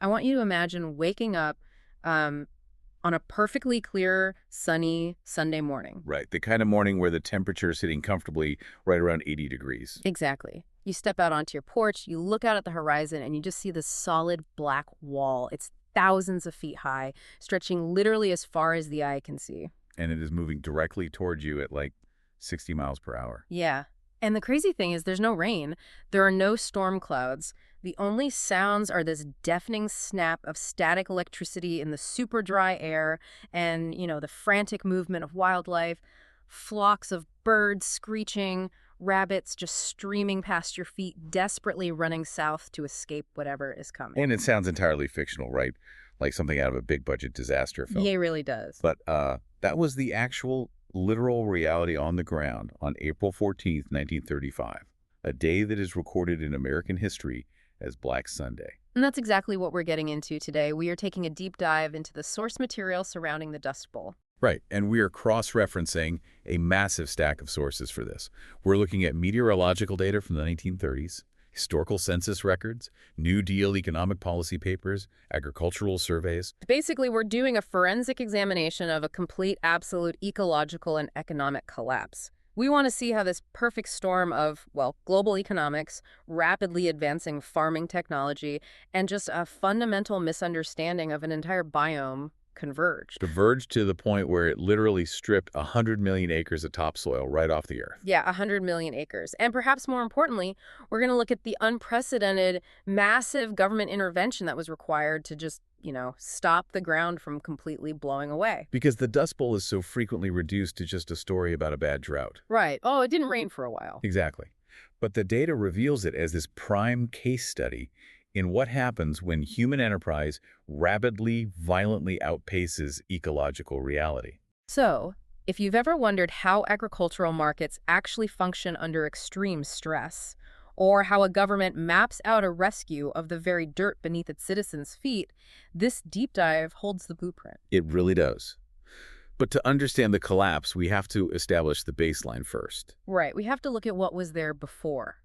I want you to imagine waking up um, on a perfectly clear, sunny Sunday morning. Right, the kind of morning where the temperature is sitting comfortably right around 80 degrees. Exactly. You step out onto your porch, you look out at the horizon, and you just see this solid black wall. It's thousands of feet high, stretching literally as far as the eye can see. And it is moving directly towards you at like 60 miles per hour. Yeah. And the crazy thing is there's no rain. There are no storm clouds. The only sounds are this deafening snap of static electricity in the super dry air and, the frantic movement of wildlife, flocks of birds screeching, rabbits just streaming past your feet, desperately running south to escape whatever is coming. And it sounds entirely fictional, right? Like something out of a big budget disaster film. Yeah, it really does. But that was the actual literal reality on the ground on April 14th, 1935, a day that is recorded in American history as Black Sunday. And that's exactly what we're getting into today. We are taking a deep dive into the source material surrounding the Dust Bowl. Right, and we are cross-referencing a massive stack of sources for this. We're looking at meteorological data from the 1930s, historical census records, New Deal economic policy papers, agricultural surveys. Basically, we're doing a forensic examination of a complete, absolute ecological and economic collapse. We want to see how this perfect storm of, global economics, rapidly advancing farming technology, and just a fundamental misunderstanding of an entire biome converged. Diverged to the point where it literally stripped 100 million acres of topsoil right off the earth. Yeah, 100 million acres. And perhaps more importantly, we're going to look at the unprecedented, massive government intervention that was required to just, stop the ground from completely blowing away. Because the Dust Bowl is so frequently reduced to just a story about a bad drought. Right. Oh, it didn't rain for a while. Exactly. But the data reveals it as this prime case study in what happens when human enterprise rapidly, violently outpaces ecological reality. So, if you've ever wondered how agricultural markets actually function under extreme stress, or how a government maps out a rescue of the very dirt beneath its citizens' feet, this deep dive holds the blueprint. It really does. But to understand the collapse, we have to establish the baseline first. Right. We have to look at what was there before.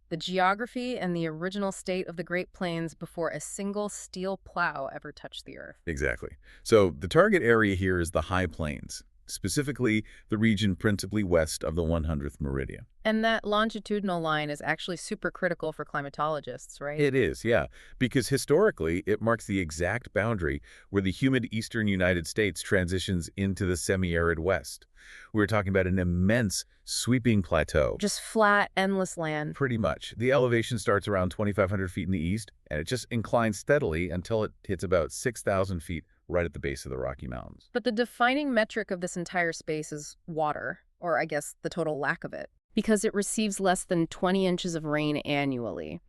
The geography and the original state of the Great Plains before a single steel plow ever touched the earth. Exactly. So the target area here is the High Plains, specifically the region principally west of the 100th meridian. And that longitudinal line is actually super critical for climatologists, right? It is, yeah, because historically it marks the exact boundary where the humid eastern United States transitions into the semi-arid west. We're talking about an immense, sweeping plateau. Just flat, endless land. Pretty much. The elevation starts around 2,500 feet in the east, and it just inclines steadily until it hits about 6,000 feet right at the base of the Rocky Mountains. But the defining metric of this entire space is water, or I guess the total lack of it, because it receives less than 20 inches of rain annually.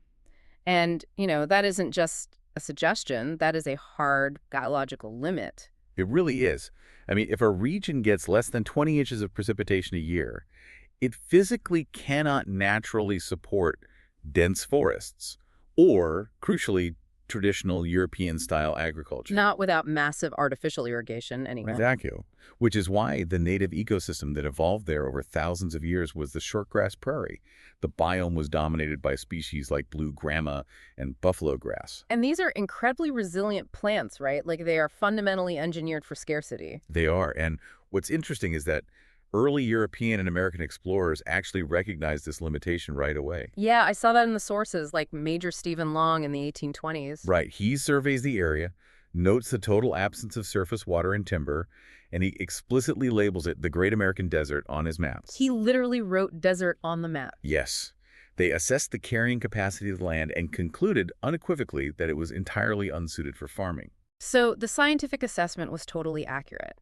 And, that isn't just a suggestion, that is a hard biological limit. It really is. I mean, if a region gets less than 20 inches of precipitation a year, it physically cannot naturally support dense forests or, crucially, traditional European-style agriculture. Not without massive artificial irrigation, anyway. Exactly. Which is why the native ecosystem that evolved there over thousands of years was the shortgrass prairie. The biome was dominated by species like blue grama and buffalo grass. And these are incredibly resilient plants, right? Like they are fundamentally engineered for scarcity. They are. And what's interesting is that early European and American explorers actually recognized this limitation right away. Yeah, I saw that in the sources, like Major Stephen Long in the 1820s. Right. He surveys the area, notes the total absence of surface water and timber, and he explicitly labels it the Great American Desert on his maps. He literally wrote desert on the map. Yes. They assessed the carrying capacity of the land and concluded unequivocally that it was entirely unsuited for farming. So the scientific assessment was totally accurate.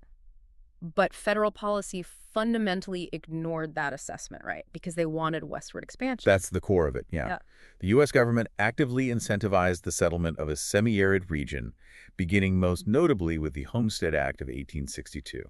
But federal policy fundamentally ignored that assessment, right? Because they wanted westward expansion. That's the core of it, yeah. The U.S. government actively incentivized the settlement of a semi-arid region, beginning most notably with the Homestead Act of 1862.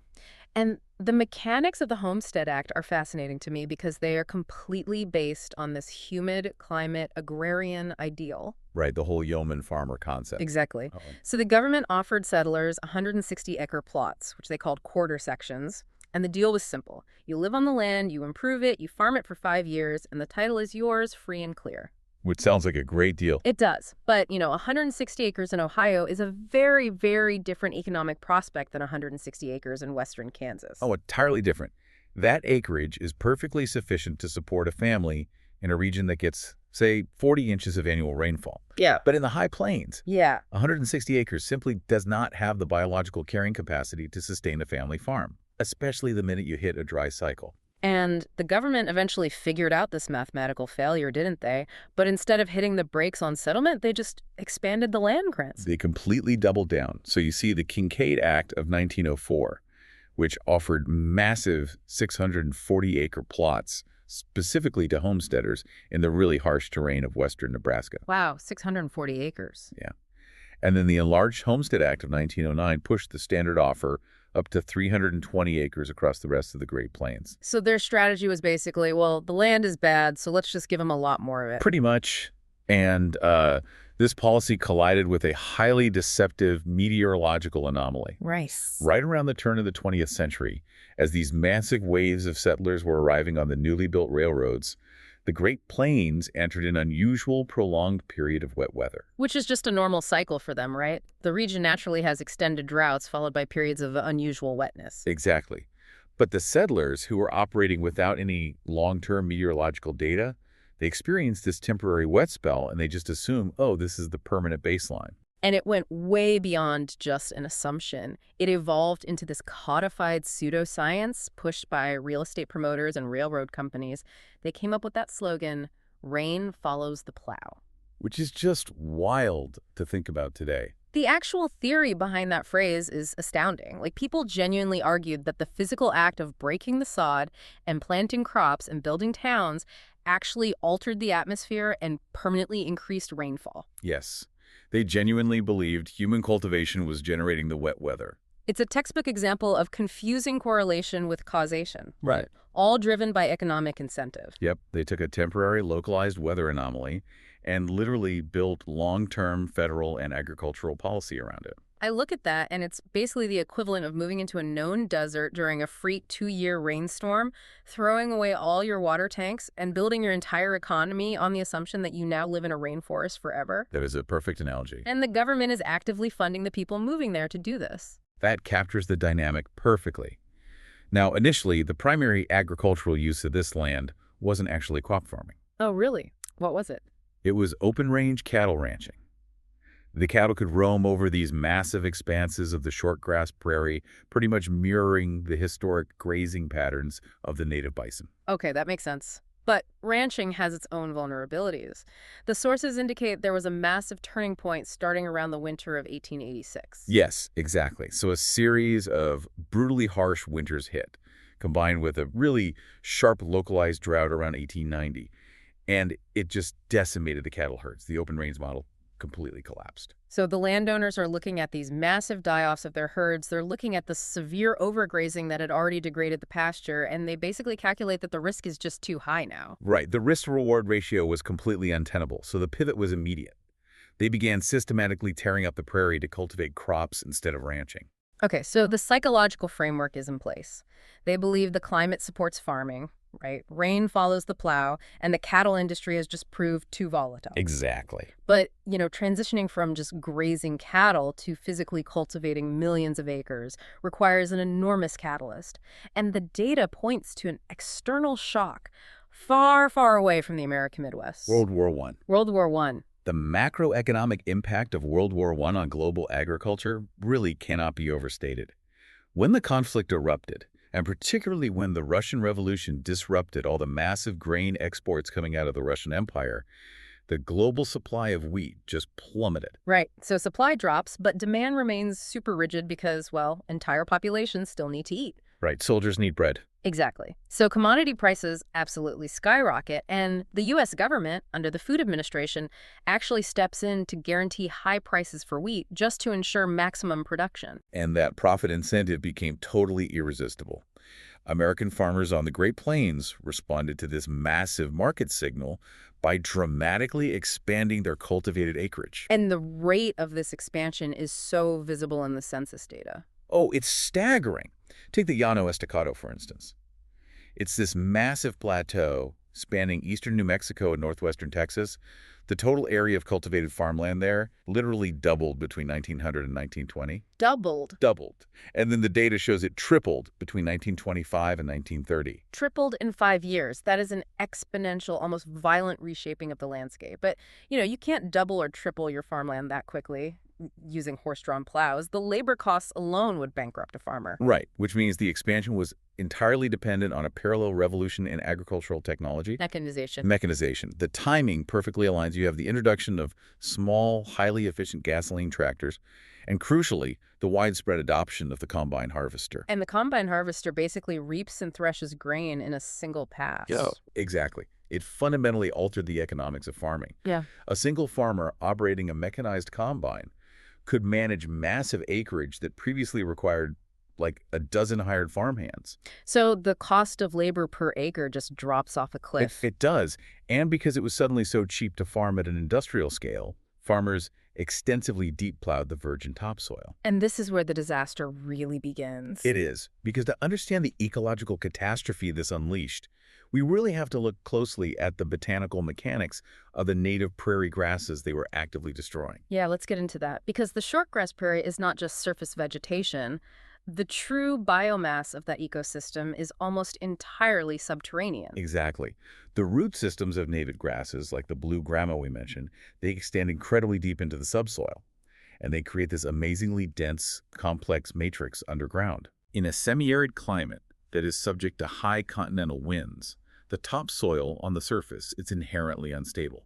And the mechanics of the Homestead Act are fascinating to me because they are completely based on this humid climate agrarian ideal. Right, the whole yeoman farmer concept. Exactly. So the government offered settlers 160-acre plots, which they called quarter sections. And the deal was simple. You live on the land, you improve it, you farm it for 5 years, and the title is yours, free and clear. which sounds like a great deal. It does. But, 160 acres in Ohio is a very, very different economic prospect than 160 acres in western Kansas. Oh, entirely different. That acreage is perfectly sufficient to support a family in a region that gets, say, 40 inches of annual rainfall. Yeah. But in the high plains, Yeah. 160 acres simply does not have the biological carrying capacity to sustain a family farm, especially the minute you hit a dry cycle. And the government eventually figured out this mathematical failure, didn't they? But instead of hitting the brakes on settlement, they just expanded the land grants. They completely doubled down. So you see the Kincaid Act of 1904, which offered massive 640-acre plots specifically to homesteaders in the really harsh terrain of western Nebraska. Wow, 640 acres. Yeah. And then the Enlarged Homestead Act of 1909 pushed the standard offer up to 320 acres across the rest of the Great Plains. So their strategy was basically, well, the land is bad, so let's just give them a lot more of it. Pretty much. And this policy collided with a highly deceptive meteorological anomaly. Right. Right around the turn of the 20th century, as these massive waves of settlers were arriving on the newly built railroads, the Great Plains entered an unusual, prolonged period of wet weather. Which is just a normal cycle for them, right? The region naturally has extended droughts followed by periods of unusual wetness. Exactly. But the settlers, who were operating without any long-term meteorological data, they experienced this temporary wet spell and they just assume, oh, this is the permanent baseline. And it went way beyond just an assumption. It evolved into this codified pseudoscience pushed by real estate promoters and railroad companies. They came up with that slogan, rain follows the plow. Which is just wild to think about today. The actual theory behind that phrase is astounding. Like, people genuinely argued that the physical act of breaking the sod and planting crops and building towns actually altered the atmosphere and permanently increased rainfall. Yes. They genuinely believed human cultivation was generating the wet weather. It's a textbook example of confusing correlation with causation. Right. All driven by economic incentive. Yep, they took a temporary localized weather anomaly and literally built long-term federal and agricultural policy around it. I look at that, and it's basically the equivalent of moving into a known desert during a freak 2-year rainstorm, throwing away all your water tanks, and building your entire economy on the assumption that you now live in a rainforest forever. That is a perfect analogy. And the government is actively funding the people moving there to do this. That captures the dynamic perfectly. Now, initially, the primary agricultural use of this land wasn't actually crop farming. Oh, really? What was it? It was open-range cattle ranching. The cattle could roam over these massive expanses of the shortgrass prairie, pretty much mirroring the historic grazing patterns of the native bison. Okay, that makes sense. But ranching has its own vulnerabilities. The sources indicate there was a massive turning point starting around the winter of 1886. Yes, exactly. So a series of brutally harsh winters hit, combined with a really sharp localized drought around 1890. And it just decimated the cattle herds. The open range model completely collapsed. So the landowners are looking at these massive die-offs of their herds. They're looking at the severe overgrazing that had already degraded the pasture, and they basically calculate that the risk is just too high now. Right. The risk-reward ratio was completely untenable, so the pivot was immediate. They began systematically tearing up the prairie to cultivate crops instead of ranching. Okay, so the psychological framework is in place. They believe the climate supports farming, right? Rain follows the plow, and the cattle industry has just proved too volatile. Exactly. But, transitioning from just grazing cattle to physically cultivating millions of acres requires an enormous catalyst. And the data points to an external shock far, far away from the American Midwest. World War I. World War I. The macroeconomic impact of World War I on global agriculture really cannot be overstated. When the conflict erupted, and particularly when the Russian Revolution disrupted all the massive grain exports coming out of the Russian Empire, the global supply of wheat just plummeted. Right. So supply drops, but demand remains super rigid because, well, entire populations still need to eat. Right. Soldiers need bread. Exactly. So commodity prices absolutely skyrocket, and the U.S. government, under the Food Administration, actually steps in to guarantee high prices for wheat just to ensure maximum production. And that profit incentive became totally irresistible. American farmers on the Great Plains responded to this massive market signal by dramatically expanding their cultivated acreage. And the rate of this expansion is so visible in the census data. Oh, it's staggering. Take the Llano Estacado, for instance. It's this massive plateau spanning eastern New Mexico and northwestern Texas The total area of cultivated farmland there literally doubled between 1900 and 1920. Doubled. Doubled. And then the data shows it tripled between 1925 and 1930. Tripled in 5 years. That is an exponential, almost violent reshaping of the landscape. But, you can't double or triple your farmland that quickly using horse-drawn plows. The labor costs alone would bankrupt a farmer. Right, which means the expansion was entirely dependent on a parallel revolution in agricultural technology. Mechanization. Mechanization. The timing perfectly aligns. You have the introduction of small, highly efficient gasoline tractors, and crucially, the widespread adoption of the combine harvester. And the combine harvester basically reaps and threshes grain in a single pass. Yeah, exactly. It fundamentally altered the economics of farming. Yeah. A single farmer operating a mechanized combine could manage massive acreage that previously required like a dozen hired farmhands. So the cost of labor per acre just drops off a cliff. It does. And because it was suddenly so cheap to farm at an industrial scale, farmers extensively deep plowed the virgin topsoil. And this is where the disaster really begins. It is, because to understand the ecological catastrophe this unleashed, we really have to look closely at the botanical mechanics of the native prairie grasses they were actively destroying. Yeah, let's get into that. Because the shortgrass prairie is not just surface vegetation. The true biomass of that ecosystem is almost entirely subterranean. Exactly. The root systems of native grasses, like the blue grama we mentioned, they extend incredibly deep into the subsoil, and they create this amazingly dense, complex matrix underground. In a semi-arid climate that is subject to high continental winds, the topsoil on the surface is inherently unstable.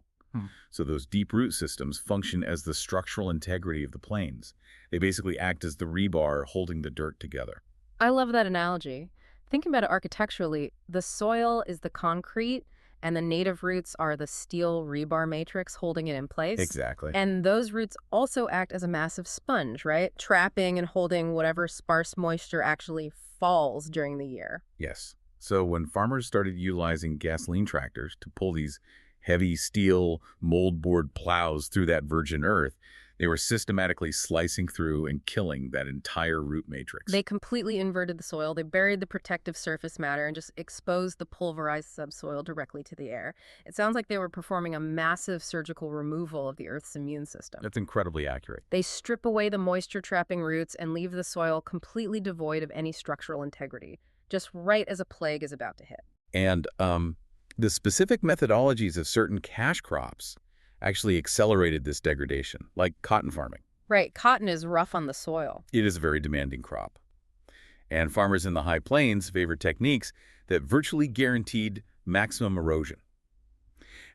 So those deep root systems function as the structural integrity of the plains. They basically act as the rebar holding the dirt together. I love that analogy. Thinking about it architecturally, the soil is the concrete and the native roots are the steel rebar matrix holding it in place. Exactly. And those roots also act as a massive sponge, right? Trapping and holding whatever sparse moisture actually falls during the year. Yes. So when farmers started utilizing gasoline tractors to pull these heavy steel moldboard plows through that virgin earth, they were systematically slicing through and killing that entire root matrix. They completely inverted the soil. They buried the protective surface matter and just exposed the pulverized subsoil directly to the air. It sounds like they were performing a massive surgical removal of the Earth's immune system. That's incredibly accurate. They strip away the moisture-trapping roots and leave the soil completely devoid of any structural integrity, just right as a plague is about to hit. And the specific methodologies of certain cash crops actually accelerated this degradation, like cotton farming. Right, cotton is rough on the soil. It is a very demanding crop. And farmers in the high plains favored techniques that virtually guaranteed maximum erosion.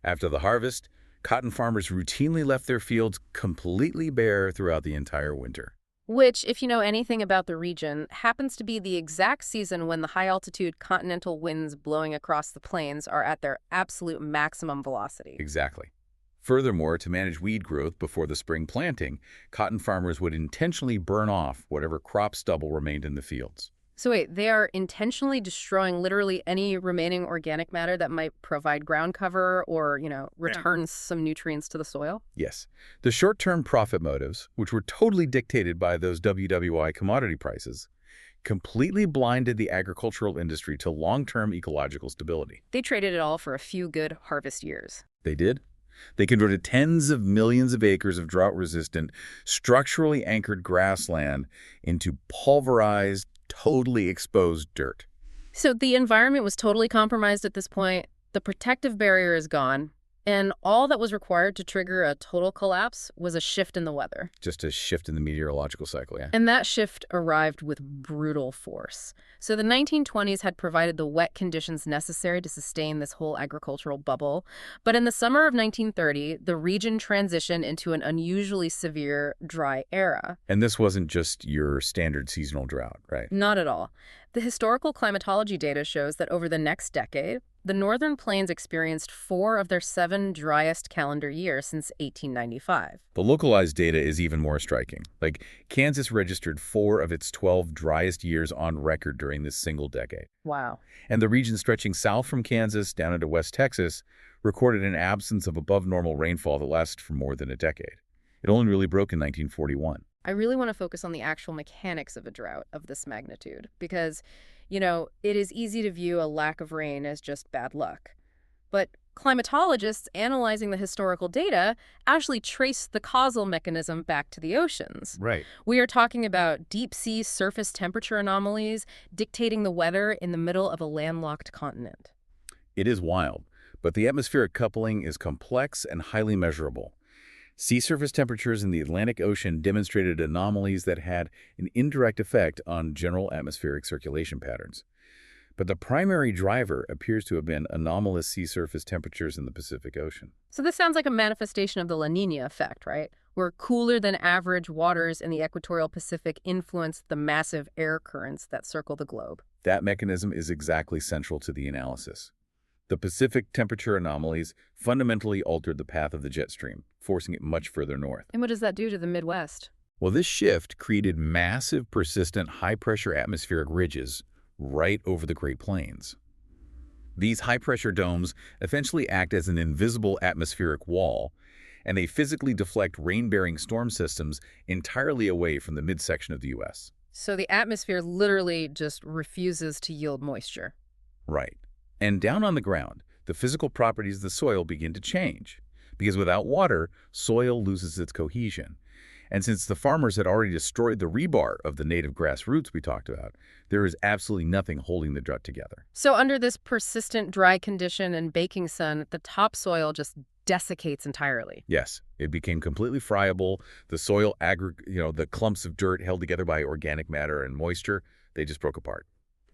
After the harvest, cotton farmers routinely left their fields completely bare throughout the entire winter. Which, if you know anything about the region, happens to be the exact season when the high-altitude continental winds blowing across the plains are at their absolute maximum velocity. Exactly. Furthermore, to manage weed growth before the spring planting, cotton farmers would intentionally burn off whatever crop stubble remained in the fields. So wait, they are intentionally destroying literally any remaining organic matter that might provide ground cover or, return some nutrients to the soil? Yes. The short-term profit motives, which were totally dictated by those WWI commodity prices, completely blinded the agricultural industry to long-term ecological stability. They traded it all for a few good harvest years. They did. They converted tens of millions of acres of drought-resistant, structurally anchored grassland into pulverized, totally exposed dirt. So the environment was totally compromised at this point. The protective barrier is gone. And all that was required to trigger a total collapse was a shift in the weather. Just a shift in the meteorological cycle, yeah. And that shift arrived with brutal force. So the 1920s had provided the wet conditions necessary to sustain this whole agricultural bubble. But in the summer of 1930, the region transitioned into an unusually severe dry era. And this wasn't just your standard seasonal drought, right? Not at all. The historical climatology data shows that over the next decade, the Northern Plains experienced 4 of their 7 driest calendar years since 1895. The localized data is even more striking. Like, Kansas registered 4 of its 12 driest years on record during this single decade. Wow. And the region stretching south from Kansas down into West Texas recorded an absence of above-normal rainfall that lasted for more than a decade. It only really broke in 1941. I really want to focus on the actual mechanics of a drought of this magnitude because, it is easy to view a lack of rain as just bad luck. But Climatologists analyzing the historical data actually trace the causal mechanism back to the oceans. Right. We are talking about deep-sea surface temperature anomalies dictating the weather in the middle of a landlocked continent. It is wild, but the atmospheric coupling is complex and highly measurable. Sea surface temperatures in the Atlantic Ocean demonstrated anomalies that had an indirect effect on general atmospheric circulation patterns. But the primary driver appears to have been anomalous sea surface temperatures in the Pacific Ocean. So this sounds like a manifestation of the La Nina effect, right? Where cooler than average waters in the equatorial Pacific influence the massive air currents that circle the globe. That mechanism is exactly central to the analysis. The Pacific temperature anomalies fundamentally altered the path of the jet stream, forcing it much further north. And what does that do to the Midwest? Well, this shift created massive, persistent, high-pressure atmospheric ridges right over the Great Plains. These high-pressure domes essentially act as an invisible atmospheric wall, and they physically deflect rain-bearing storm systems entirely away from the midsection of the U.S. So the atmosphere literally just refuses to yield moisture. Right. And down on the ground, the physical properties of the soil begin to change. Because without water, soil loses its cohesion. And since the farmers had already destroyed the rebar of the native grass roots we talked about, there is absolutely nothing holding the drought together. So under this persistent dry condition and baking sun, the topsoil just desiccates entirely. Yes, it became completely friable. The soil, the clumps of dirt held together by organic matter and moisture, they just broke apart.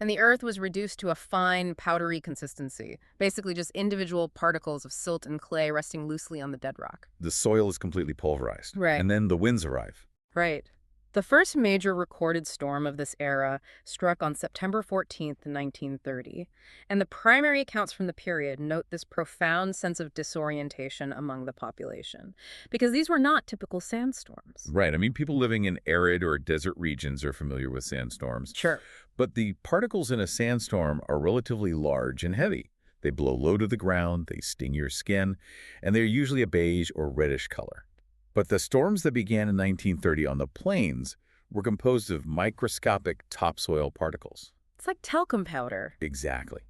And the earth was reduced to a fine, powdery consistency, basically just individual particles of silt and clay resting loosely on the dead rock. The soil is completely pulverized. Right. And then the winds arrive. Right. The first major recorded storm of this era struck on September 14th, 1930, and the primary accounts from the period note this profound sense of disorientation among the population, because these were not typical sandstorms. Right. I mean, people living in arid or desert regions are familiar with sandstorms. Sure. But the particles in a sandstorm are relatively large and heavy. They blow low to the ground, they sting your skin, and they're usually a beige or reddish color. But the storms that began in 1930 on the plains were composed of microscopic topsoil particles. It's like talcum powder. Exactly.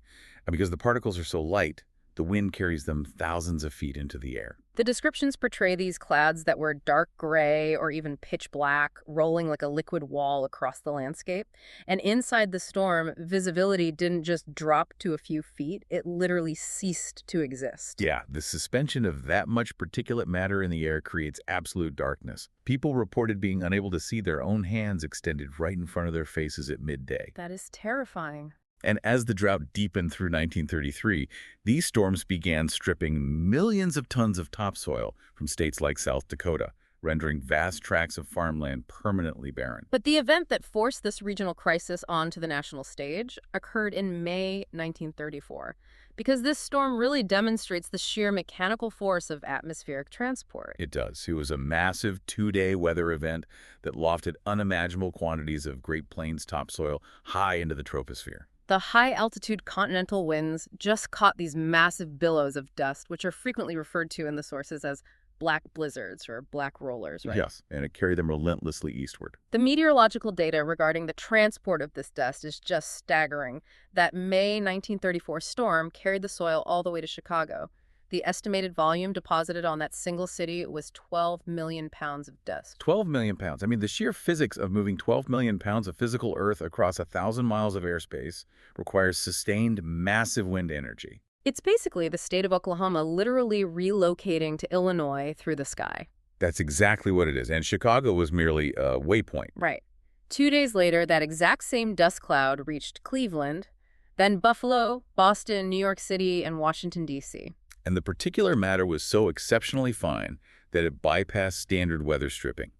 And because the particles are so light, the wind carries them thousands of feet into the air. The descriptions portray these clouds that were dark gray or even pitch black, rolling like a liquid wall across the landscape. And inside the storm, visibility didn't just drop to a few feet, it literally ceased to exist. Yeah, the suspension of that much particulate matter in the air creates absolute darkness. People reported being unable to see their own hands extended right in front of their faces at midday. That is terrifying. And as the drought deepened through 1933, these storms began stripping millions of tons of topsoil from states like South Dakota, rendering vast tracts of farmland permanently barren. But the event that forced this regional crisis onto the national stage occurred in May 1934, because this storm really demonstrates the sheer mechanical force of atmospheric transport. It does. It was a massive two-day weather event that lofted unimaginable quantities of Great Plains topsoil high into the troposphere. The high-altitude continental winds just caught these massive billows of dust, which are frequently referred to in the sources as black blizzards or black rollers, right? Yes, and it carried them relentlessly eastward. The meteorological data regarding the transport of this dust is just staggering. That May 1934 storm carried the soil all the way to Chicago. The estimated volume deposited on that single city was 12 million pounds of dust. 12 million pounds. I mean, the sheer physics of moving 12 million pounds of physical earth across 1,000 miles of airspace requires sustained, massive wind energy. It's basically the state of Oklahoma literally relocating to Illinois through the sky. That's exactly what it is. And Chicago was merely a waypoint. Right. 2 days later, that exact same dust cloud reached Cleveland, then Buffalo, Boston, New York City, and Washington, D.C. And the particular matter was so exceptionally fine that it bypassed standard weather stripping.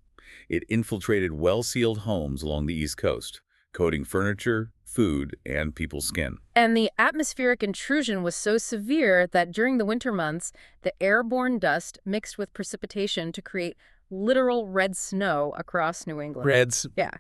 It infiltrated well-sealed homes along the East Coast, coating furniture, food, and people's skin. And the atmospheric intrusion was so severe that during the winter months, the airborne dust mixed with precipitation to create literal red snow across New England. Reds. Yeah.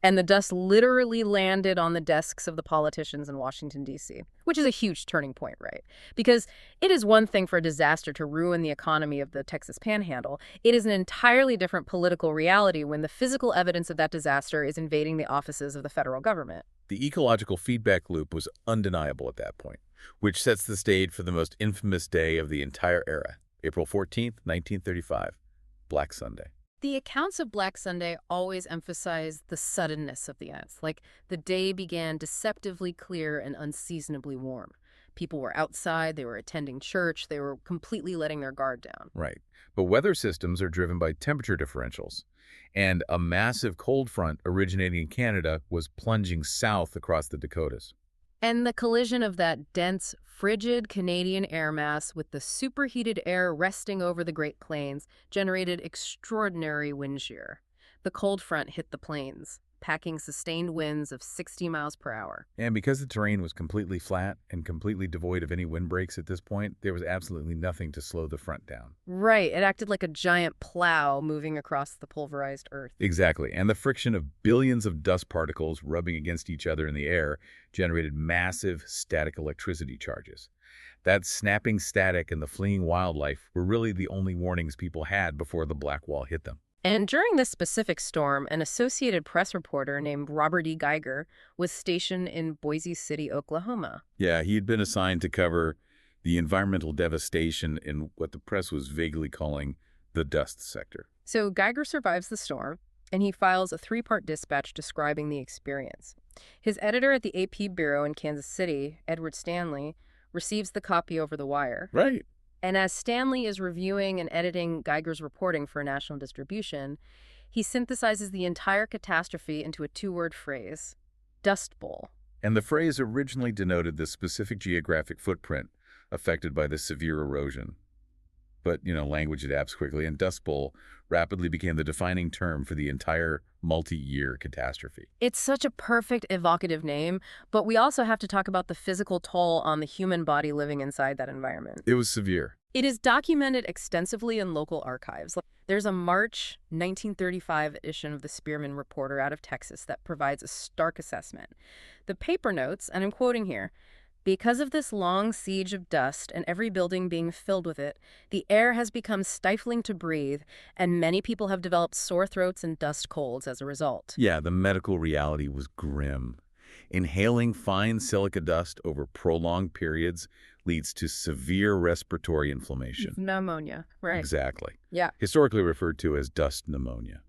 And the dust literally landed on the desks of the politicians in Washington, D.C., which is a huge turning point, right? Because it is one thing for a disaster to ruin the economy of the Texas Panhandle. It is an entirely different political reality when the physical evidence of that disaster is invading the offices of the federal government. The ecological feedback loop was undeniable at that point, which sets the stage for the most infamous day of the entire era, April 14th, 1935, Black Sunday. The accounts of Black Sunday always emphasize the suddenness of the events, like the day began deceptively clear and unseasonably warm. People were outside, they were attending church, they were completely letting their guard down. Right. But weather systems are driven by temperature differentials, and a massive cold front originating in Canada was plunging south across the Dakotas. And the collision of that dense, frigid Canadian air mass with the superheated air resting over the Great Plains generated extraordinary wind shear. The cold front hit the plains, packing sustained winds of 60 miles per hour. And because the terrain was completely flat and completely devoid of any windbreaks at this point, there was absolutely nothing to slow the front down. Right, it acted like a giant plow moving across the pulverized earth. Exactly. And the friction of billions of dust particles rubbing against each other in the air generated massive static electricity charges. That snapping static and the fleeing wildlife were really the only warnings people had before the black wall hit them. And during this specific storm, an Associated Press reporter named Robert E. Geiger was stationed in Boise City, Oklahoma. Yeah, he had been assigned to cover the environmental devastation in what the press was vaguely calling the dust sector. So Geiger survives the storm, and he files a 3-part dispatch describing the experience. His editor at the AP Bureau in Kansas City, Edward Stanley, receives the copy over the wire. Right. And as Stanley is reviewing and editing Geiger's reporting for national distribution, he synthesizes the entire catastrophe into a 2-word phrase, Dust Bowl. And the phrase originally denoted the specific geographic footprint affected by the severe erosion. But, language adapts quickly, and Dust Bowl rapidly became the defining term for the entire multi-year catastrophe. It's such a perfect evocative name, but we also have to talk about the physical toll on the human body living inside that environment. It was severe. It is documented extensively in local archives. There's a March 1935 edition of the Spearman Reporter out of Texas that provides a stark assessment. The paper notes, and I'm quoting here, "Because of this long siege of dust and every building being filled with it, the air has become stifling to breathe, and many people have developed sore throats and dust colds as a result." Yeah, the medical reality was grim. Inhaling fine silica dust over prolonged periods leads to severe respiratory inflammation. Pneumonia, right. Exactly. Yeah. Historically referred to as dust pneumonia.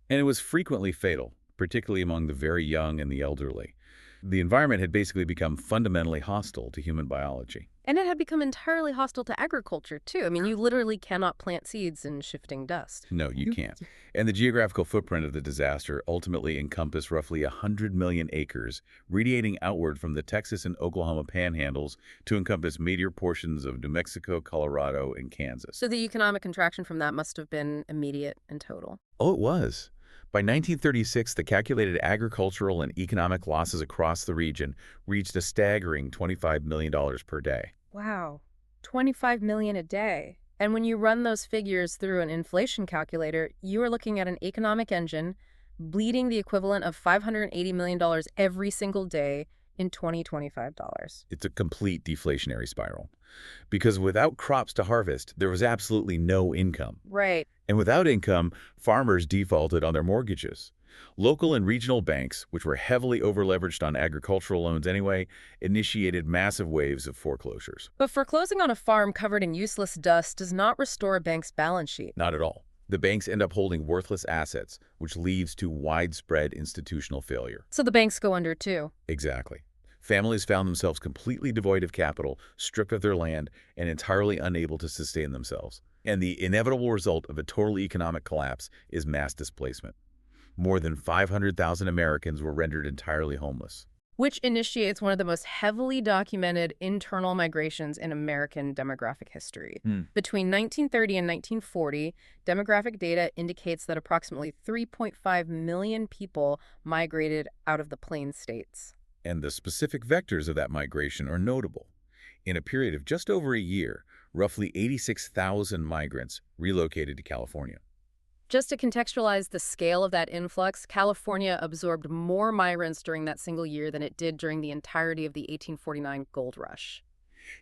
And it was frequently fatal, particularly among the very young and the elderly. The environment had basically become fundamentally hostile to human biology. And it had become entirely hostile to agriculture, too. I mean, you literally cannot plant seeds in shifting dust. No, you can't. And the geographical footprint of the disaster ultimately encompassed roughly 100 million acres, radiating outward from the Texas and Oklahoma panhandles to encompass major portions of New Mexico, Colorado, and Kansas. So the economic contraction from that must have been immediate and total. Oh, it was. By 1936, the calculated agricultural and economic losses across the region reached a staggering $25 million per day. Wow, $25 million a day. And when you run those figures through an inflation calculator, you are looking at an economic engine bleeding the equivalent of $580 million every single day in $2025. It's a complete deflationary spiral. Because without crops to harvest, there was absolutely no income. Right. And without income, farmers defaulted on their mortgages. Local and regional banks, which were heavily overleveraged on agricultural loans anyway, initiated massive waves of foreclosures. But foreclosing on a farm covered in useless dust does not restore a bank's balance sheet. Not at all. The banks end up holding worthless assets, which leads to widespread institutional failure. So the banks go under too. Exactly. Families found themselves completely devoid of capital, stripped of their land, and entirely unable to sustain themselves. And the inevitable result of a total economic collapse is mass displacement. More than 500,000 Americans were rendered entirely homeless. Which initiates one of the most heavily documented internal migrations in American demographic history. Between 1930 and 1940, demographic data indicates that approximately 3.5 million people migrated out of the Plains states. And the specific vectors of that migration are notable. In a period of just over a year, roughly 86,000 migrants relocated to California. Just to contextualize the scale of that influx, California absorbed more migrants during that single year than it did during the entirety of the 1849 gold rush.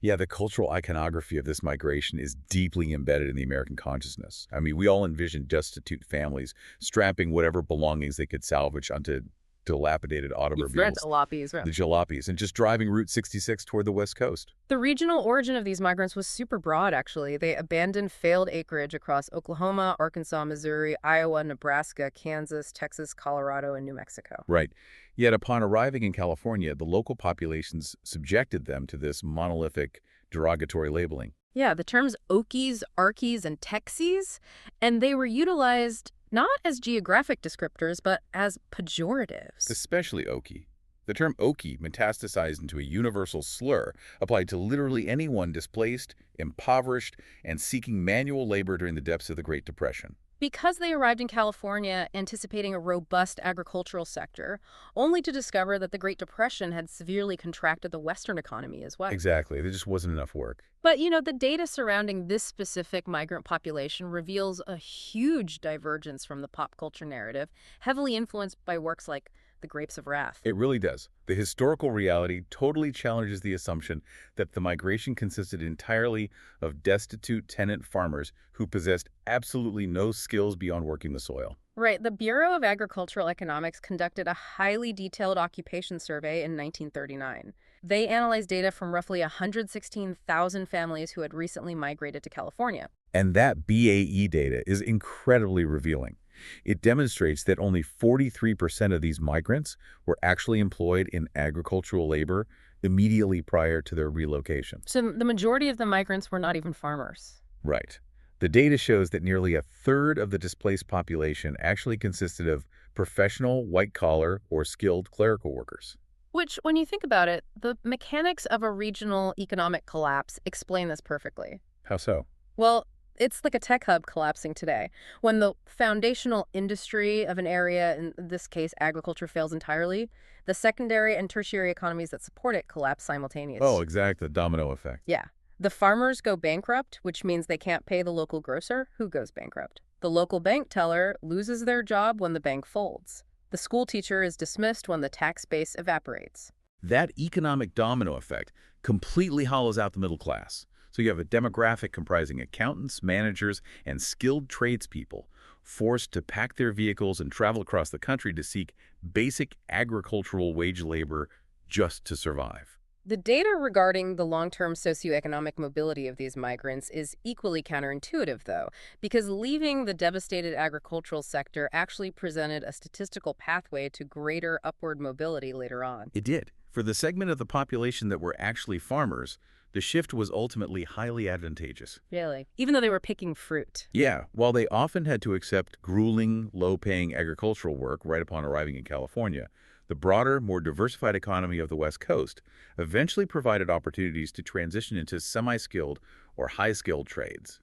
Yeah, the cultural iconography of this migration is deeply embedded in the American consciousness. I mean, we all envision destitute families strapping whatever belongings they could salvage onto dilapidated You've read automobiles, Jalopy's. the jalopies, and just driving Route 66 toward the West Coast. The regional origin of these migrants was super broad, actually. They abandoned failed acreage across Oklahoma, Arkansas, Missouri, Iowa, Nebraska, Kansas, Texas, Colorado, and New Mexico. Right. Yet upon arriving in California, the local populations subjected them to this monolithic, derogatory labeling. Yeah, the terms Okies, Arkies, and Texies, and they were utilized not as geographic descriptors, but as pejoratives. Especially Okie. The term Okie metastasized into a universal slur applied to literally anyone displaced, impoverished, and seeking manual labor during the depths of the Great Depression. Because they arrived in California anticipating a robust agricultural sector, only to discover that the Great Depression had severely contracted the Western economy as well. Exactly. There just wasn't enough work. But, the data surrounding this specific migrant population reveals a huge divergence from the pop culture narrative, heavily influenced by works like The Grapes of Wrath. It really does. The historical reality totally challenges the assumption that the migration consisted entirely of destitute tenant farmers who possessed absolutely no skills beyond working the soil. Right. The Bureau of Agricultural Economics conducted a highly detailed occupation survey in 1939. They analyzed data from roughly 116,000 families who had recently migrated to California. And that BAE data is incredibly revealing. It demonstrates that only 43% of these migrants were actually employed in agricultural labor immediately prior to their relocation. So the majority of the migrants were not even farmers. Right. The data shows that nearly a third of the displaced population actually consisted of professional, white-collar, or skilled clerical workers. Which, when you think about it, the mechanics of a regional economic collapse explain this perfectly. How so? Well, it's like a tech hub collapsing today. When the foundational industry of an area, in this case agriculture, fails entirely, the secondary and tertiary economies that support it collapse simultaneously. Oh, exactly. The domino effect. Yeah. The farmers go bankrupt, which means they can't pay the local grocer, who goes bankrupt. The local bank teller loses their job when the bank folds. The school teacher is dismissed when the tax base evaporates. That economic domino effect completely hollows out the middle class. So you have a demographic comprising accountants, managers, and skilled tradespeople forced to pack their vehicles and travel across the country to seek basic agricultural wage labor just to survive. The data regarding the long-term socioeconomic mobility of these migrants is equally counterintuitive, though, because leaving the devastated agricultural sector actually presented a statistical pathway to greater upward mobility later on. It did. For the segment of the population that were actually farmers, the shift was ultimately highly advantageous. Really? Even though they were picking fruit. Yeah, while they often had to accept grueling, low-paying agricultural work right upon arriving in California, the broader, more diversified economy of the West Coast eventually provided opportunities to transition into semi-skilled or high-skilled trades.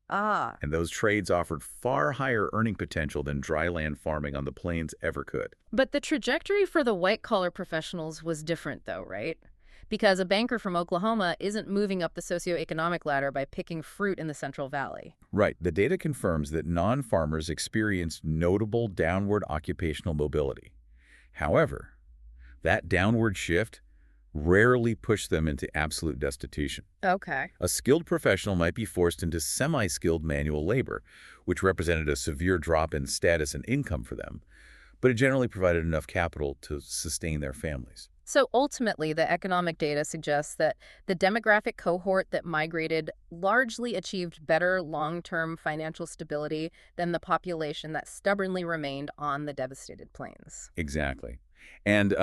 Ah. And those trades offered far higher earning potential than dryland farming on the plains ever could. But the trajectory for the white-collar professionals was different, though, right? Because a banker from Oklahoma isn't moving up the socioeconomic ladder by picking fruit in the Central Valley. Right. The data confirms that non-farmers experienced notable downward occupational mobility. However, that downward shift rarely pushed them into absolute destitution. Okay. A skilled professional might be forced into semi-skilled manual labor, which represented a severe drop in status and income for them, but it generally provided enough capital to sustain their families. So ultimately, the economic data suggests that the demographic cohort that migrated largely achieved better long-term financial stability than the population that stubbornly remained on the devastated plains. Exactly. And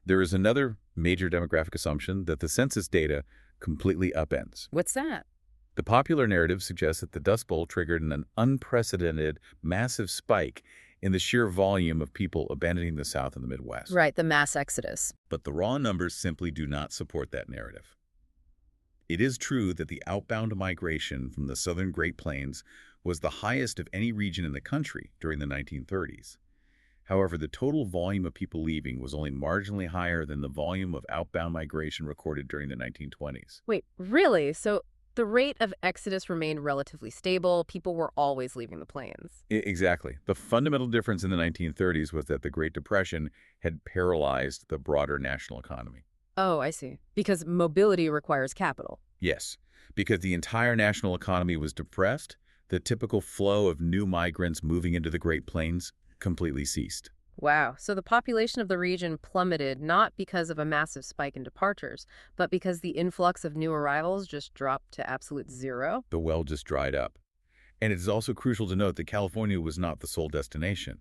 there is another major demographic assumption that the census data completely upends. What's that? The popular narrative suggests that the Dust Bowl triggered an unprecedented, massive spike in the sheer volume of people abandoning the South and the Midwest. Right, the mass exodus. But the raw numbers simply do not support that narrative. It is true that the outbound migration from the southern Great Plains was the highest of any region in the country during the 1930s. However, the total volume of people leaving was only marginally higher than the volume of outbound migration recorded during the 1920s. Wait, really? So The rate of exodus remained relatively stable. People were always leaving the plains. Exactly. The fundamental difference in the 1930s was that the Great Depression had paralyzed the broader national economy. Oh, I see. Because mobility requires capital. Yes, because the entire national economy was depressed, the typical flow of new migrants moving into the Great Plains completely ceased. Wow. So the population of the region plummeted not because of a massive spike in departures, but because the influx of new arrivals just dropped to absolute zero? The well just dried up. And it is also crucial to note that California was not the sole destination.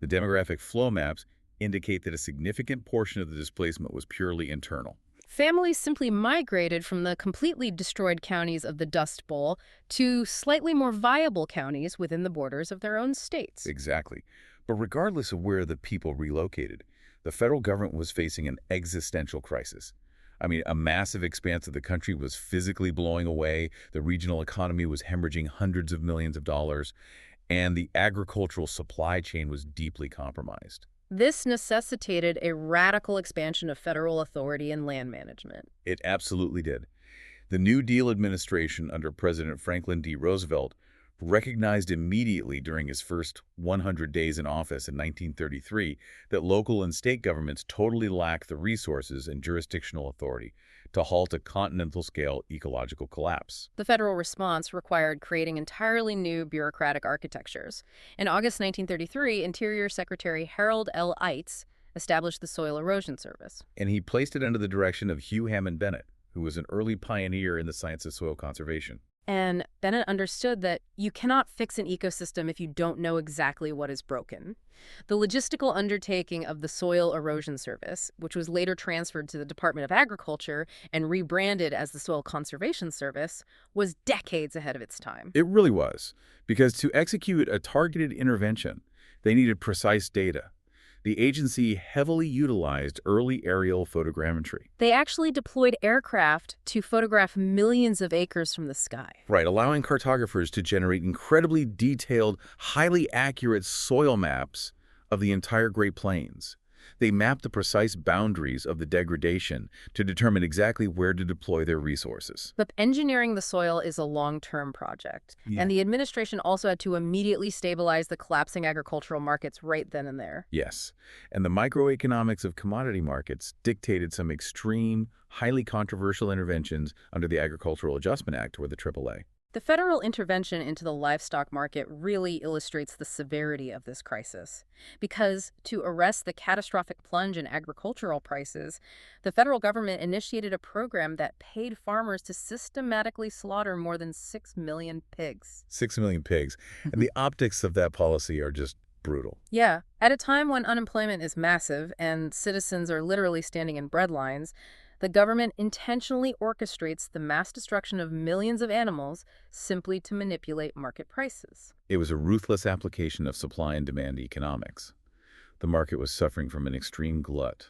The demographic flow maps indicate that a significant portion of the displacement was purely internal. Families simply migrated from the completely destroyed counties of the Dust Bowl to slightly more viable counties within the borders of their own states. Exactly. But regardless of where the people relocated, the federal government was facing an existential crisis. I mean, a massive expanse of the country was physically blowing away, the regional economy was hemorrhaging hundreds of millions of dollars, and the agricultural supply chain was deeply compromised. This necessitated a radical expansion of federal authority in land management. It absolutely did. The New Deal administration under President Franklin D. Roosevelt recognized immediately during his first 100 days in office in 1933 that local and state governments totally lacked the resources and jurisdictional authority to halt a continental-scale ecological collapse. The federal response required creating entirely new bureaucratic architectures. In August 1933, Interior Secretary Harold L. Eitz established the Soil Erosion Service. And he placed it under the direction of Hugh Hammond Bennett, who was an early pioneer in the science of soil conservation. And Bennett understood that you cannot fix an ecosystem if you don't know exactly what is broken. The logistical undertaking of the Soil Erosion Service, which was later transferred to the Department of Agriculture and rebranded as the Soil Conservation Service, was decades ahead of its time. It really was, because to execute a targeted intervention, they needed precise data. The agency heavily utilized early aerial photogrammetry. They actually deployed aircraft to photograph millions of acres from the sky. Right, allowing cartographers to generate incredibly detailed, highly accurate soil maps of the entire Great Plains. They mapped the precise boundaries of the degradation to determine exactly where to deploy their resources. But engineering the soil is a long-term project, and the administration also had to immediately stabilize the collapsing agricultural markets right then and there. Yes, and the microeconomics of commodity markets dictated some extreme, highly controversial interventions under the Agricultural Adjustment Act, or the AAA. The federal intervention into the livestock market really illustrates the severity of this crisis. Because to arrest the catastrophic plunge in agricultural prices, the federal government initiated a program that paid farmers to systematically slaughter more than 6 million pigs. 6 million pigs. And the optics of that policy are just brutal. Yeah, at a time when unemployment is massive and citizens are literally standing in breadlines, the government intentionally orchestrates the mass destruction of millions of animals simply to manipulate market prices. It was a ruthless application of supply and demand economics. The market was suffering from an extreme glut.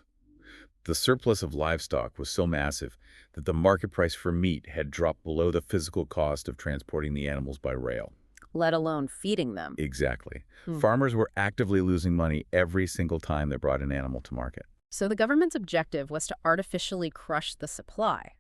The surplus of livestock was so massive that the market price for meat had dropped below the physical cost of transporting the animals by rail. Let alone feeding them. Exactly. Farmers were actively losing money every single time they brought an animal to market. So the government's objective was to artificially crush the supply.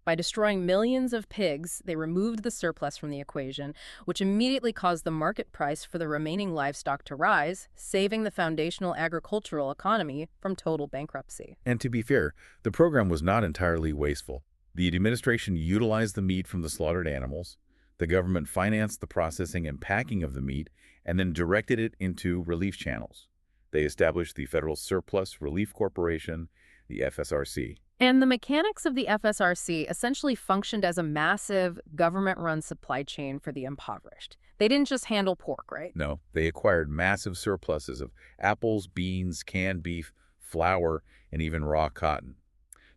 By destroying millions of pigs, they removed the surplus from the equation, which immediately caused the market price for the remaining livestock to rise, saving the foundational agricultural economy from total bankruptcy. And to be fair, the program was not entirely wasteful. The administration utilized the meat from the slaughtered animals. The government financed the processing and packing of the meat and then directed it into relief channels. They established the Federal Surplus Relief Corporation, the FSRC. And the mechanics of the FSRC essentially functioned as a massive government-run supply chain for the impoverished. They didn't just handle pork, right? No, they acquired massive surpluses of apples, beans, canned beef, flour, and even raw cotton.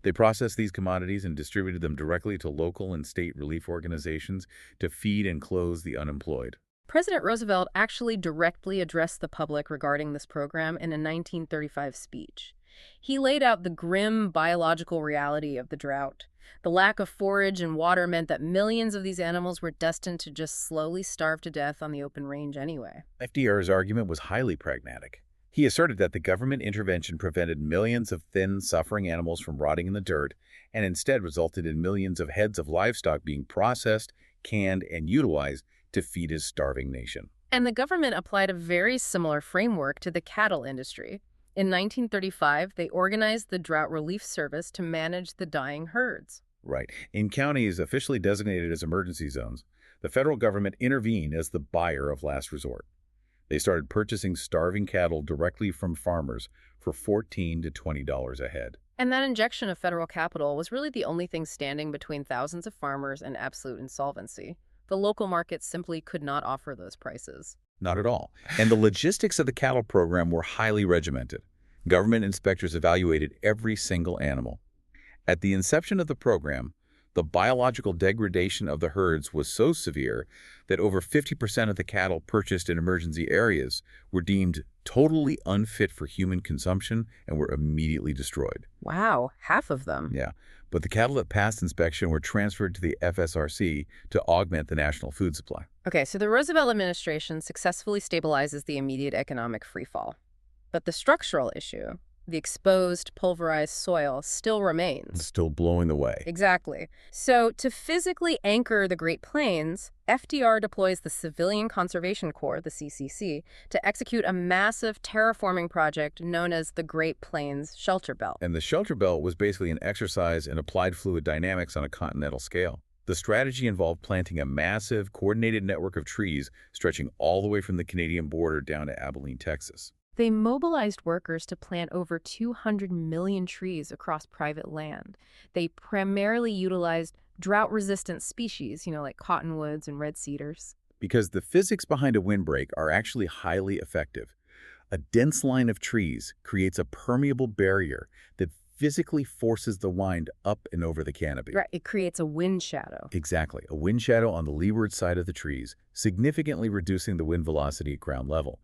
They processed these commodities and distributed them directly to local and state relief organizations to feed and clothe the unemployed. President Roosevelt actually directly addressed the public regarding this program in a 1935 speech. He laid out the grim biological reality of the drought. The lack of forage and water meant that millions of these animals were destined to just slowly starve to death on the open range anyway. FDR's argument was highly pragmatic. He asserted that the government intervention prevented millions of thin, suffering animals from rotting in the dirt and instead resulted in millions of heads of livestock being processed, canned, and utilized to feed his starving nation. And the government applied a very similar framework to the cattle industry. In 1935, they organized the Drought Relief Service to manage the dying herds. Right. In counties officially designated as emergency zones, the federal government intervened as the buyer of last resort. They started purchasing starving cattle directly from farmers for $14 to $20 a head. And that injection of federal capital was really the only thing standing between thousands of farmers and absolute insolvency. The local market simply could not offer those prices. Not at all. And the logistics of the cattle program were highly regimented. Government inspectors evaluated every single animal. At the inception of the program, the biological degradation of the herds was so severe that over 50% of the cattle purchased in emergency areas were deemed totally unfit for human consumption and were immediately destroyed. Wow, half of them. Yeah, but the cattle that passed inspection were transferred to the FSRC to augment the national food supply. Okay, so the Roosevelt administration successfully stabilizes the immediate economic freefall. But the structural issue, the exposed, pulverized soil, still remains. It's still blowing the way. Exactly. So to physically anchor the Great Plains, FDR deploys the Civilian Conservation Corps, the CCC, to execute a massive terraforming project known as the Great Plains Shelter Belt. And the shelter belt was basically an exercise in applied fluid dynamics on a continental scale. The strategy involved planting a massive, coordinated network of trees stretching all the way from the Canadian border down to Abilene, Texas. They mobilized workers to plant over 200 million trees across private land. They primarily utilized drought-resistant species, like cottonwoods and red cedars. Because the physics behind a windbreak are actually highly effective. A dense line of trees creates a permeable barrier that physically forces the wind up and over the canopy. Right, it creates a wind shadow. Exactly, a wind shadow on the leeward side of the trees, significantly reducing the wind velocity at ground level.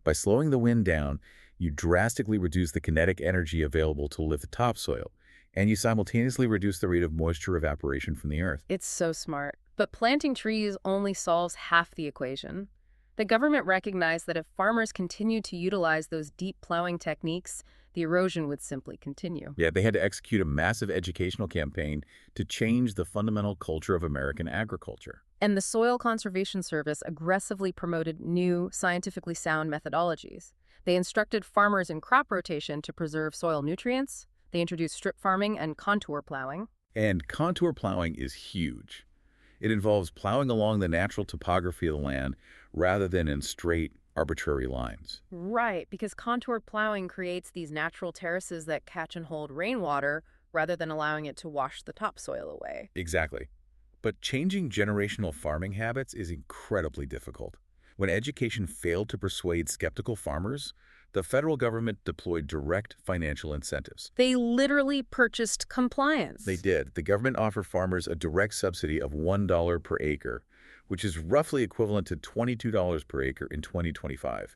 By slowing the wind down, you drastically reduce the kinetic energy available to lift the topsoil, and you simultaneously reduce the rate of moisture evaporation from the earth. It's so smart. But planting trees only solves half the equation. The government recognized that if farmers continued to utilize those deep plowing techniques, the erosion would simply continue. Yeah, they had to execute a massive educational campaign to change the fundamental culture of American agriculture. And the Soil Conservation Service aggressively promoted new, scientifically sound methodologies. They instructed farmers in crop rotation to preserve soil nutrients. They introduced strip farming and contour plowing. And contour plowing is huge. It involves plowing along the natural topography of the land rather than in straight, arbitrary lines. Right, because contour plowing creates these natural terraces that catch and hold rainwater rather than allowing it to wash the topsoil away. Exactly. But changing generational farming habits is incredibly difficult. When education failed to persuade skeptical farmers, the federal government deployed direct financial incentives. They literally purchased compliance. They did. The government offered farmers a direct subsidy of $1 per acre, which is roughly equivalent to $22 per acre in 2025,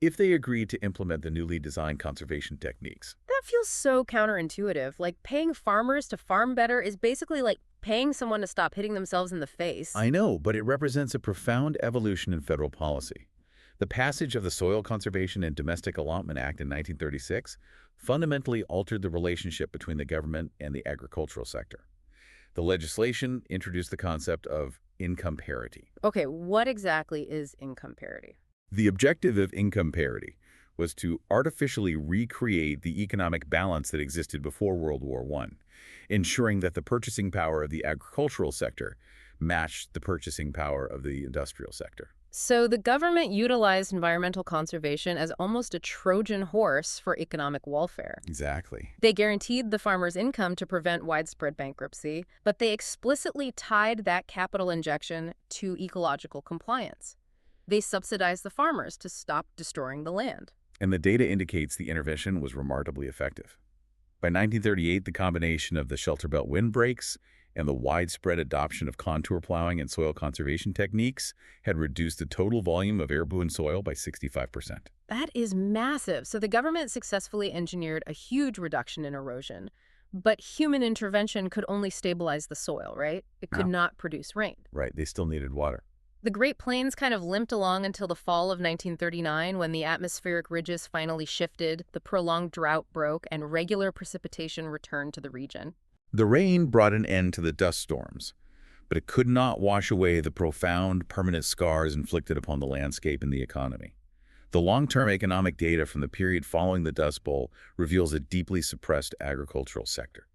if they agreed to implement the newly designed conservation techniques. That feels so counterintuitive. Like, paying farmers to farm better is basically like paying someone to stop hitting themselves in the face. I know, but it represents a profound evolution in federal policy. The passage of the Soil Conservation and Domestic Allotment Act in 1936 fundamentally altered the relationship between the government and the agricultural sector. The legislation introduced the concept of income parity. Okay, what exactly is income parity? The objective of income parity was to artificially recreate the economic balance that existed before World War I, ensuring that the purchasing power of the agricultural sector matched the purchasing power of the industrial sector. So the government utilized environmental conservation as almost a Trojan horse for economic welfare. Exactly. They guaranteed the farmers' income to prevent widespread bankruptcy, but they explicitly tied that capital injection to ecological compliance. They subsidized the farmers to stop destroying the land. And the data indicates the intervention was remarkably effective. By 1938, the combination of the shelter belt windbreaks and the widespread adoption of contour plowing and soil conservation techniques had reduced the total volume of airborne soil by 65%. That is massive. So the government successfully engineered a huge reduction in erosion. But human intervention could only stabilize the soil, right? It could not produce rain. Right, they still needed water. The Great Plains kind of limped along until the fall of 1939 when the atmospheric ridges finally shifted, the prolonged drought broke, and regular precipitation returned to the region. The rain brought an end to the dust storms, but it could not wash away the profound, permanent scars inflicted upon the landscape and the economy. The long-term economic data from the period following the Dust Bowl reveals a deeply suppressed agricultural sector.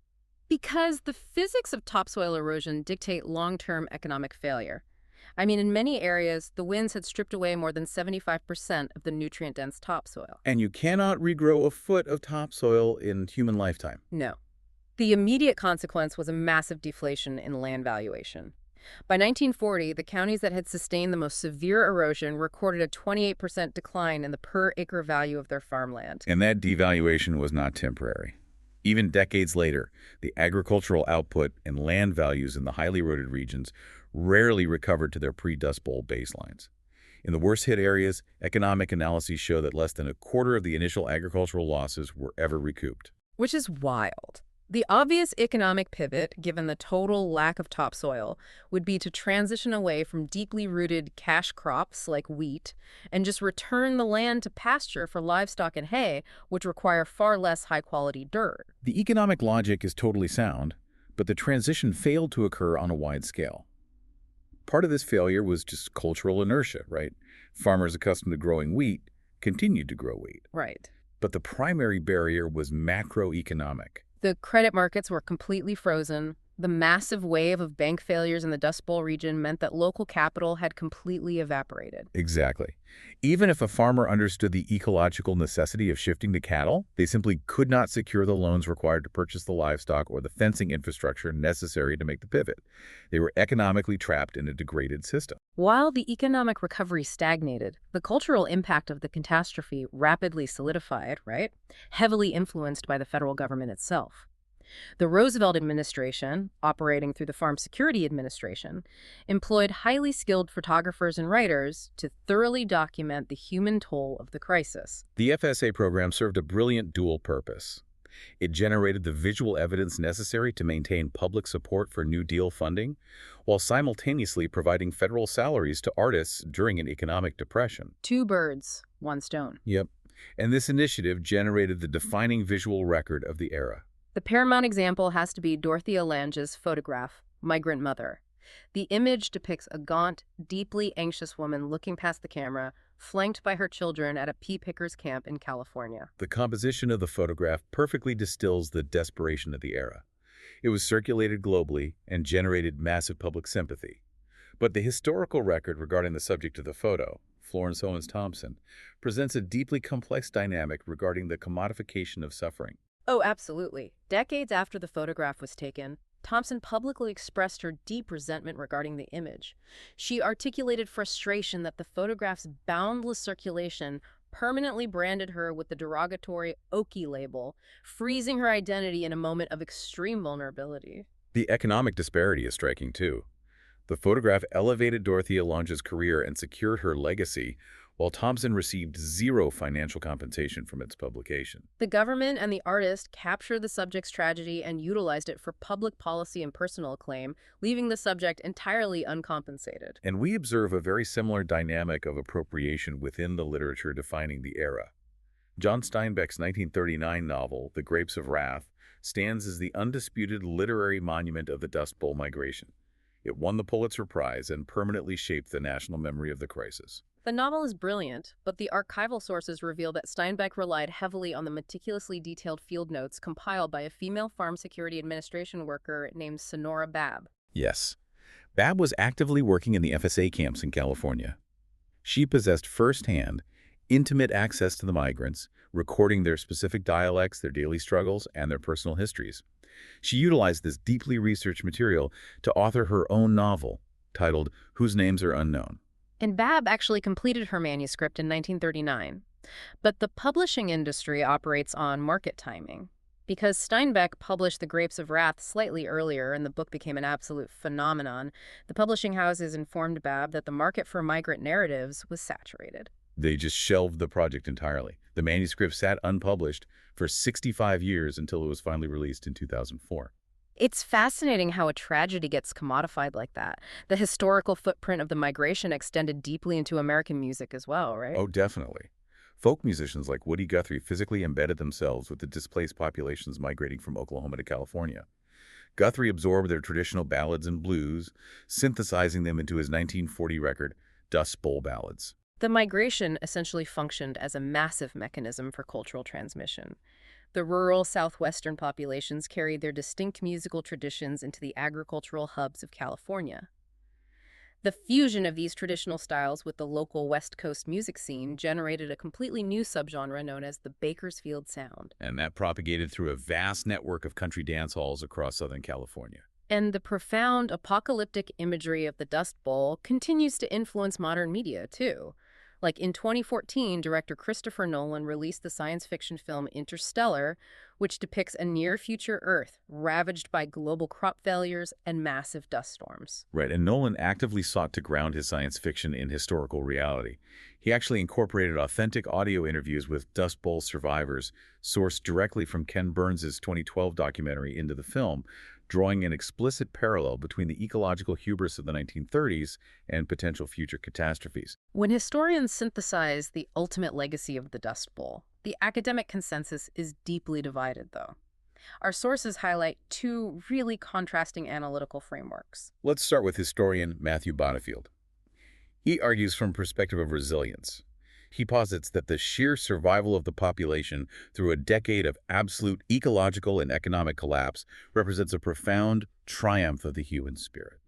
Because the physics of topsoil erosion dictate long-term economic failure. I mean, in many areas, the winds had stripped away more than 75% of the nutrient-dense topsoil. And you cannot regrow a foot of topsoil in human lifetime. No. The immediate consequence was a massive deflation in land valuation. By 1940, the counties that had sustained the most severe erosion recorded a 28% decline in the per-acre value of their farmland. And that devaluation was not temporary. Even decades later, the agricultural output and land values in the highly eroded regions rarely recovered to their pre-Dust Bowl baselines. In the worst-hit areas, economic analyses show that less than a quarter of the initial agricultural losses were ever recouped. Which is wild. The obvious economic pivot, given the total lack of topsoil, would be to transition away from deeply rooted cash crops like wheat and just return the land to pasture for livestock and hay, which require far less high-quality dirt. The economic logic is totally sound, but the transition failed to occur on a wide scale. Part of this failure was just cultural inertia, right? Farmers accustomed to growing wheat continued to grow wheat. Right. But the primary barrier was macroeconomic. The credit markets were completely frozen. The massive wave of bank failures in the Dust Bowl region meant that local capital had completely evaporated. Exactly. Even if a farmer understood the ecological necessity of shifting to cattle, they simply could not secure the loans required to purchase the livestock or the fencing infrastructure necessary to make the pivot. They were economically trapped in a degraded system. While the economic recovery stagnated, the cultural impact of the catastrophe rapidly solidified, right? Heavily influenced by the federal government itself. The Roosevelt administration, operating through the Farm Security Administration, employed highly skilled photographers and writers to thoroughly document the human toll of the crisis. The FSA program served a brilliant dual purpose. It generated the visual evidence necessary to maintain public support for New Deal funding, while simultaneously providing federal salaries to artists during an economic depression. Two birds, one stone. Yep. And this initiative generated the defining visual record of the era. The paramount example has to be Dorothea Lange's photograph, Migrant Mother. The image depicts a gaunt, deeply anxious woman looking past the camera, flanked by her children at a pea pickers camp in California. The composition of the photograph perfectly distills the desperation of the era. It was circulated globally and generated massive public sympathy. But the historical record regarding the subject of the photo, Florence Owens Thompson, presents a deeply complex dynamic regarding the commodification of suffering. Oh, absolutely. Decades after the photograph was taken, Thompson publicly expressed her deep resentment regarding the image. She articulated frustration that the photograph's boundless circulation permanently branded her with the derogatory Okie label, freezing her identity in a moment of extreme vulnerability. The economic disparity is striking, too. The photograph elevated Dorothea Lange's career and secured her legacy, while Thompson received zero financial compensation from its publication. The government and the artist captured the subject's tragedy and utilized it for public policy and personal acclaim, leaving the subject entirely uncompensated. And we observe a very similar dynamic of appropriation within the literature defining the era. John Steinbeck's 1939 novel, The Grapes of Wrath, stands as the undisputed literary monument of the Dust Bowl migration. It won the Pulitzer Prize and permanently shaped the national memory of the crisis. The novel is brilliant, but the archival sources reveal that Steinbeck relied heavily on the meticulously detailed field notes compiled by a female Farm Security Administration worker named Sonora Babb. Yes, Babb was actively working in the FSA camps in California. She possessed firsthand, intimate access to the migrants, recording their specific dialects, their daily struggles, and their personal histories. She utilized this deeply researched material to author her own novel, titled Whose Names Are Unknown. And Babb actually completed her manuscript in 1939. But the publishing industry operates on market timing. Because Steinbeck published The Grapes of Wrath slightly earlier and the book became an absolute phenomenon, the publishing houses informed Babb that the market for migrant narratives was saturated. They just shelved the project entirely. The manuscript sat unpublished for 65 years until it was finally released in 2004. It's fascinating how a tragedy gets commodified like that. The historical footprint of the migration extended deeply into American music as well, right? Oh, definitely. Folk musicians like Woody Guthrie physically embedded themselves with the displaced populations migrating from Oklahoma to California. Guthrie absorbed their traditional ballads and blues, synthesizing them into his 1940 record, Dust Bowl Ballads. The migration essentially functioned as a massive mechanism for cultural transmission. The rural southwestern populations carried their distinct musical traditions into the agricultural hubs of California. The fusion of these traditional styles with the local West Coast music scene generated a completely new subgenre known as the Bakersfield Sound. And that propagated through a vast network of country dance halls across Southern California. And the profound apocalyptic imagery of the Dust Bowl continues to influence modern media, too. Like in 2014, director Christopher Nolan released the science fiction film Interstellar, which depicts a near-future Earth ravaged by global crop failures and massive dust storms. Right, and Nolan actively sought to ground his science fiction in historical reality. He actually incorporated authentic audio interviews with Dust Bowl survivors, sourced directly from Ken Burns' 2012 documentary into the film, drawing an explicit parallel between the ecological hubris of the 1930s and potential future catastrophes. When historians synthesize the ultimate legacy of the Dust Bowl, the academic consensus is deeply divided, though. Our sources highlight two really contrasting analytical frameworks. Let's start with historian Matthew Bonifield. He argues from a perspective of resilience. He posits that the sheer survival of the population through a decade of absolute ecological and economic collapse represents a profound triumph of the human spirit.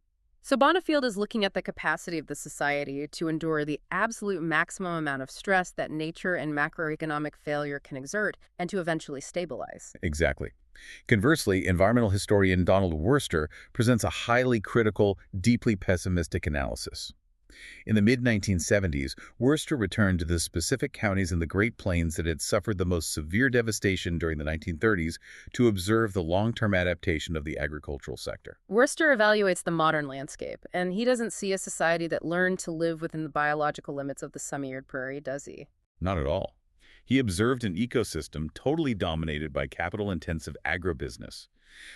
So Bonifield is looking at the capacity of the society to endure the absolute maximum amount of stress that nature and macroeconomic failure can exert and to eventually stabilize. Exactly. Conversely, environmental historian Donald Worster presents a highly critical, deeply pessimistic analysis. In the mid-1970s, Worcester returned to the specific counties in the Great Plains that had suffered the most severe devastation during the 1930s to observe the long-term adaptation of the agricultural sector. Worcester evaluates the modern landscape, and he doesn't see a society that learned to live within the biological limits of the semi-arid prairie, does he? Not at all. He observed an ecosystem totally dominated by capital-intensive agribusiness.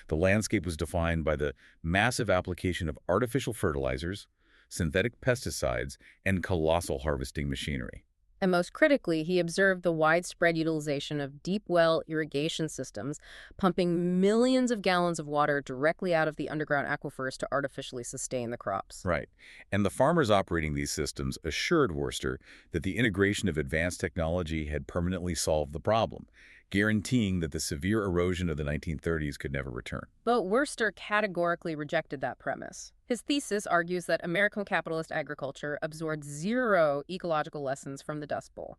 The landscape was defined by the massive application of artificial fertilizers, synthetic pesticides, and colossal harvesting machinery. And most critically, he observed the widespread utilization of deep well irrigation systems, pumping millions of gallons of water directly out of the underground aquifers to artificially sustain the crops. Right. And the farmers operating these systems assured Worcester that the integration of advanced technology had permanently solved the problem, guaranteeing that the severe erosion of the 1930s could never return. But Worcester categorically rejected that premise. His thesis argues that American capitalist agriculture absorbed zero ecological lessons from the Dust Bowl.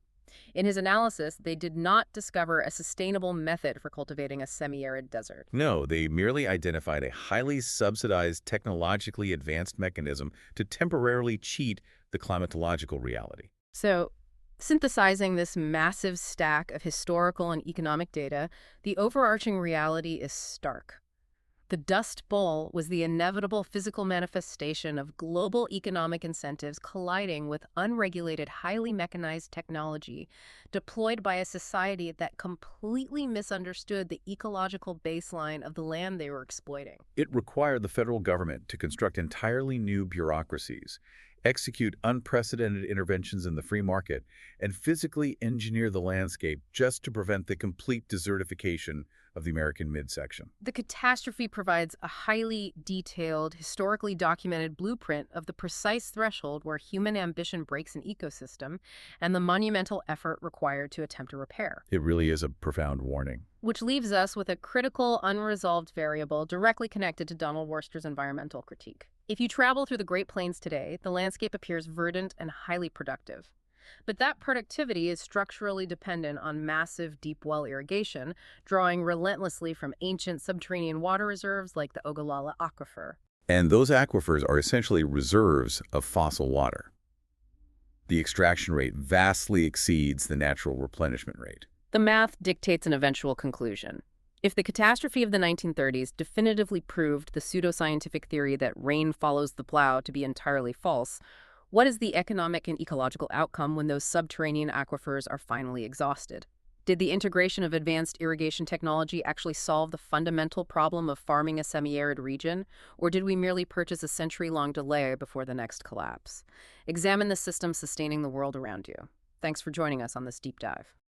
In his analysis, they did not discover a sustainable method for cultivating a semi-arid desert. No, they merely identified a highly subsidized, technologically advanced mechanism to temporarily cheat the climatological reality. So, synthesizing this massive stack of historical and economic data, the overarching reality is stark. The Dust Bowl was the inevitable physical manifestation of global economic incentives colliding with unregulated, highly mechanized technology deployed by a society that completely misunderstood the ecological baseline of the land they were exploiting. It required the federal government to construct entirely new bureaucracies, execute unprecedented interventions in the free market, and physically engineer the landscape just to prevent the complete desertification of the American midsection. The catastrophe provides a highly detailed, historically documented blueprint of the precise threshold where human ambition breaks an ecosystem and the monumental effort required to attempt a repair. It really is a profound warning. Which leaves us with a critical, unresolved variable directly connected to Donald Worcester's environmental critique. If you travel through the Great Plains today, the landscape appears verdant and highly productive. But that productivity is structurally dependent on massive deep well irrigation, drawing relentlessly from ancient subterranean water reserves like the Ogallala Aquifer. And those aquifers are essentially reserves of fossil water. The extraction rate vastly exceeds the natural replenishment rate. The math dictates an eventual conclusion. If the catastrophe of the 1930s definitively proved the pseudoscientific theory that rain follows the plow to be entirely false, what is the economic and ecological outcome when those subterranean aquifers are finally exhausted? Did the integration of advanced irrigation technology actually solve the fundamental problem of farming a semi-arid region, or did we merely purchase a century-long delay before the next collapse? Examine the system sustaining the world around you. Thanks for joining us on this deep dive.